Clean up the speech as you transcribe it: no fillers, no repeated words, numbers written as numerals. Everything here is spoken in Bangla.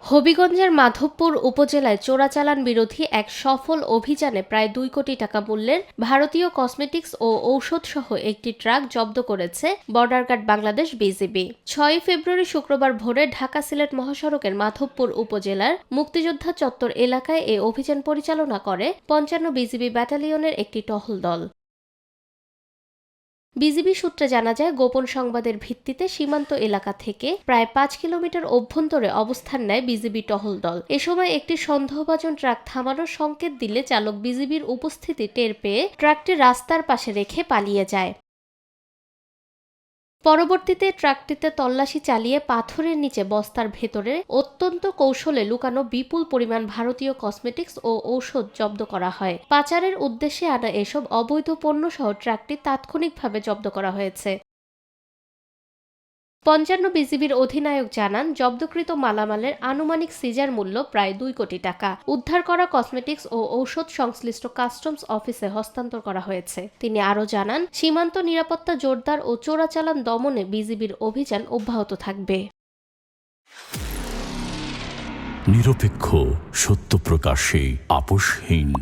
হবিগঞ্জের মাধবপুর উপজেলায় চোরাচালান বিরোধী এক সফল অভিযানে প্রায় ২ কোটি টাকা মূল্যের ভারতীয় কসমেটিক্স ও ঔষধসহ একটি ট্রাক জব্দ করেছে বর্ডার গার্ড বাংলাদেশ বিজিবি। ৬ ফেব্রুয়ারি শুক্রবার ভোরে ঢাকা-সিলেট মহাসড়কের মাধবপুর উপজেলার মুক্তিযোদ্ধা চত্বর এলাকায় এ অভিযান পরিচালনা করে ৫৫ বিজিবি ব্যাটালিয়নের একটি টহল দল। বিজিবি সূত্রে জানা যায়, গোপন সংবাদের ভিত্তিতে সীমান্ত এলাকা থেকে প্রায় ৫ কিলোমিটার অভ্যন্তরে অবস্থান নেয় বিজিবি টহল দল। এ সময় একটি সন্দেহভাজন ট্রাক থামানোর সংকেত দিলে চালক বিজিবির উপস্থিতি টের পেয়ে ট্রাকটি রাস্তার পাশে রেখে পালিয়ে যায়। পরবর্তীতে ট্রাকটিতে তল্লাশি চালিয়ে পাথরের নিচে বস্তার ভেতরে অত্যন্ত কৌশলে লুকানো বিপুল পরিমাণ ভারতীয় কসমেটিক্স ও ঔষধ জব্দ করা হয়। পাচারের উদ্দেশ্যে আনা এসব অবৈধ পণ্যসহ ট্রাকটি তাৎক্ষণিকভাবে জব্দ করা হয়েছে। ৫৫ বিজিবির অধিনায়ক জানান, জব্দকৃত মালামালের আনুমানিক সিজার মূল্য প্রায় ২ কোটি টাকা। উদ্ধার করা কসমেটিক্স ও ঔষধ সংশ্লিষ্ট কাস্টমস অফিসে হস্তান্তর করা হয়েছে। তিনি আরও জানান, সীমান্ত নিরাপত্তা জোরদার ও চোরাচালান দমনে বিজিবির অভিযান অব্যাহত থাকবে। নিরপেক্ষ, সত্য প্রকাশে আপোষহীন।